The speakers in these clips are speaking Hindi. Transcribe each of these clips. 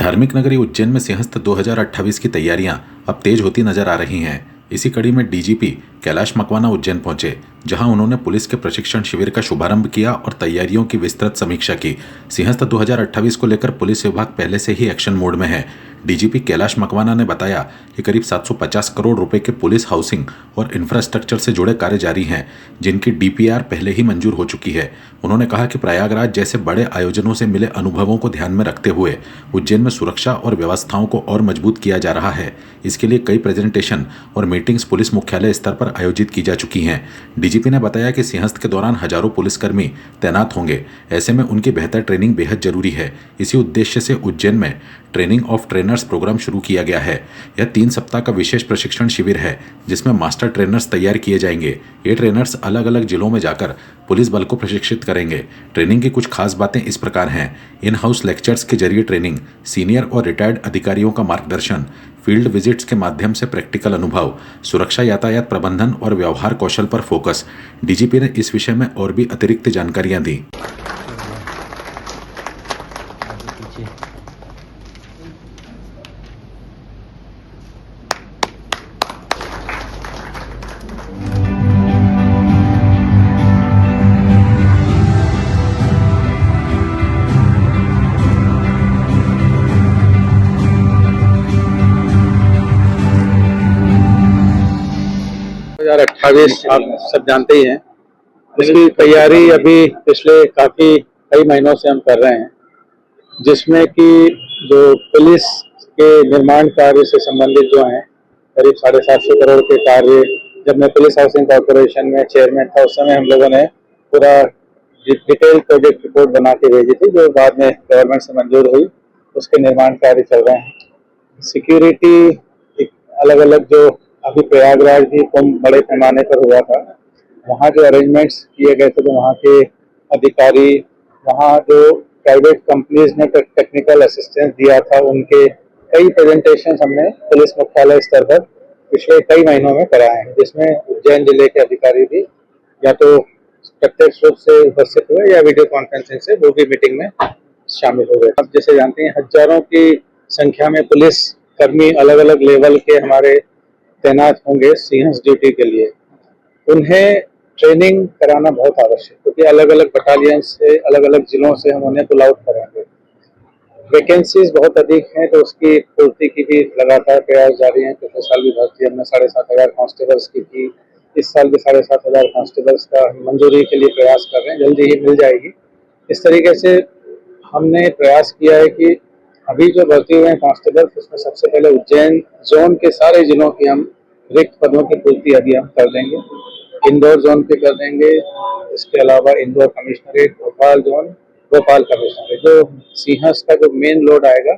धार्मिक नगरी उज्जैन में सिंहस्थ 2028 की तैयारियां अब तेज होती नजर आ रही हैं। इसी कड़ी में डीजीपी कैलाश मकवाना उज्जैन पहुंचे, जहां उन्होंने पुलिस के प्रशिक्षण शिविर का शुभारंभ किया और तैयारियों की विस्तृत समीक्षा की। सिंहस्थ 2028 को लेकर पुलिस विभाग पहले से ही एक्शन मोड में है। डीजीपी कैलाश मकवाना ने बताया कि करीब 750 करोड़ रुपए के पुलिस हाउसिंग और इंफ्रास्ट्रक्चर से जुड़े कार्य जारी हैं, जिनकी डीपीआर पहले ही मंजूर हो चुकी है। उन्होंने कहा कि प्रयागराज जैसे बड़े आयोजनों से मिले अनुभवों को ध्यान में रखते हुए उज्जैन में सुरक्षा और व्यवस्थाओं को और मजबूत किया जा रहा है। इसके लिए कई प्रेजेंटेशन और मीटिंग्स पुलिस मुख्यालय स्तर पर आयोजित की जा चुकी हैं। डीजीपी ने बताया कि सिंहस्थ के दौरान हजारों पुलिसकर्मी तैनात होंगे, ऐसे में उनकी बेहतर ट्रेनिंग बेहद जरूरी है। इसी उद्देश्य से उज्जैन में ट्रेनिंग ऑफ ट्रेनर्स प्रोग्राम शुरू किया गया है। यह 3 सप्ताह का विशेष प्रशिक्षण शिविर है, जिसमें मास्टर ट्रेनर्स तैयार किए जाएंगे। ये ट्रेनर्स अलग अलग जिलों में जाकर पुलिस बल को प्रशिक्षित करेंगे। ट्रेनिंग की कुछ खास बातें इस प्रकार हैं: इन हाउस लेक्चर्स के जरिए ट्रेनिंग, सीनियर और रिटायर्ड अधिकारियों का मार्गदर्शन, फील्ड विजिट्स के माध्यम से प्रैक्टिकल अनुभव, सुरक्षा, यातायात प्रबंधन और व्यवहार कौशल पर फोकस। डीजीपी ने इस विषय में और भी अतिरिक्त जानकारियां दी। 2028 आप सब जानते ही हैं। इसकी तैयारी अभी पिछले कई महीनों से हम कर रहे हैं, जिसमें कि जो पुलिस के निर्माण कार्य से संबंधित जो हैं करीब 750 करोड़ के कार्य, जब मैं पुलिस हाउसिंग कॉर्पोरेशन में चेयरमैन था उस समय हम लोगों ने पूरा डिटेल प्रोजेक्ट रिपोर्ट बना के भेजी थी, जो बाद में गवर्नमेंट से मंजूर हुई। उसके निर्माण कार्य चल रहे हैं। सिक्योरिटी अलग अलग जो अभी प्रयागराज भी कुंभ बड़े पैमाने पर हुआ था, वहाँ जो अरेंजमेंट्स किए गए थे, तो वहाँ के अधिकारी, वहाँ जो प्राइवेट कंपनीज ने टेक्निकल असिस्टेंस दिया था, उनके कई प्रेजेंटेशन हमने पुलिस मुख्यालय स्तर पर पिछले कई महीनों में कराए हैं, जिसमें उज्जैन जिले के अधिकारी भी या तो प्रत्यक्ष रूप से उपस्थित हुए या वीडियो कॉन्फ्रेंसिंग से वो भी मीटिंग में शामिल हो गए। अब जैसे जानते हैं, हजारों की संख्या में पुलिस कर्मी अलग अलग लेवल के हमारे तैनात होंगे सिंहस्थ ड्यूटी के लिए। उन्हें ट्रेनिंग कराना बहुत आवश्यक, क्योंकि अलग अलग बटालियन से, अलग अलग जिलों से हम उन्हें पुल आउट करेंगे। वैकेंसीज बहुत अधिक हैं, तो उसकी पूर्ति की भी लगातार प्रयास जारी हैं। पिछले साल भी भर्ती हमने 7,500 कांस्टेबल्स की थी। इस साल भी 7,500 कांस्टेबल्स का मंजूरी के लिए प्रयास कर रहे हैं, जल्दी ही मिल जाएगी। इस तरीके से हमने प्रयास किया है कि अभी जो भर्ती हुए हैं कांस्टेबल, उसमें सबसे पहले उज्जैन जोन के सारे जिलों की हम रिक्त पदों की पूर्ति अभी हम कर देंगे। इंदौर जोन पे कर देंगे। इसके अलावा Indore commissionerate, Bhopal zone, Bhopal commissionerate. जो सिंहस्थ का जो मेन लोड आएगा,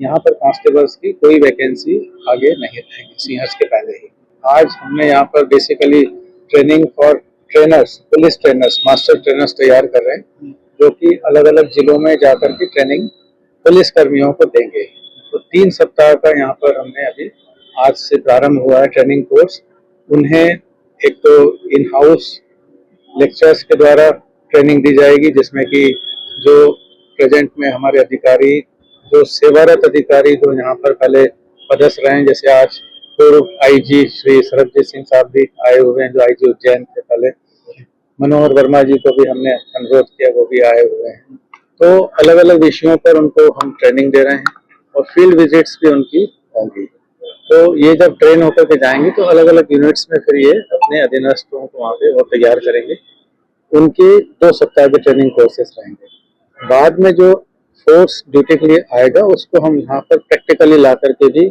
यहाँ पर कांस्टेबल्स की कोई वैकेंसी आगे नहीं रहेगी सिंहस्थ के पहले ही। आज हमने यहाँ पर basically training for trainers, police trainers, master trainers तैयार कर रहे हैं, जो कि अलग अलग जिलों में जाकर की ट्रेनिंग पुलिस कर्मियों को देंगे। तो 3 सप्ताह का यहाँ पर हमने अभी आज से प्रारंभ हुआ है ट्रेनिंग कोर्स। उन्हें एक तो इन हाउस लेक्चर्स के द्वारा ट्रेनिंग दी जाएगी, जिसमें कि जो प्रेजेंट में हमारे अधिकारी, जो सेवारत अधिकारी जो यहाँ पर पहले पदस्थ रहे हैं, जैसे आज पूर्व आईजी श्री सरबजीत सिंह साहब भी आए हुए हैं, जो आईजी उज्जैन थे पहले। मनोहर वर्मा जी को भी हमने अनुरोध किया, वो भी आए हुए हैं। तो अलग अलग विषयों पर उनको हम ट्रेनिंग दे रहे हैं और फील्ड विजिट्स भी उनकी होंगी। तो ये जब ट्रेन होकर के जाएंगे तो अलग अलग यूनिट्स में फिर ये अपने अधीनस्थों को वहाँ पे वो तैयार करेंगे। उनके 2 सप्ताह के ट्रेनिंग कोर्सेस रहेंगे। बाद में जो फोर्स ड्यूटी के लिए आएगा, उसको हम यहाँ पर प्रैक्टिकली ला करके भी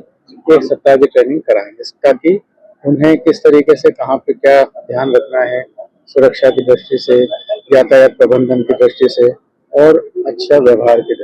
1 सप्ताह की ट्रेनिंग कराएंगे, ताकि उन्हें किस तरीके से कहाँ पे क्या ध्यान रखना है, सुरक्षा की दृष्टि से, यातायात प्रबंधन की दृष्टि से और अच्छा व्यवहार की दृष्टि से।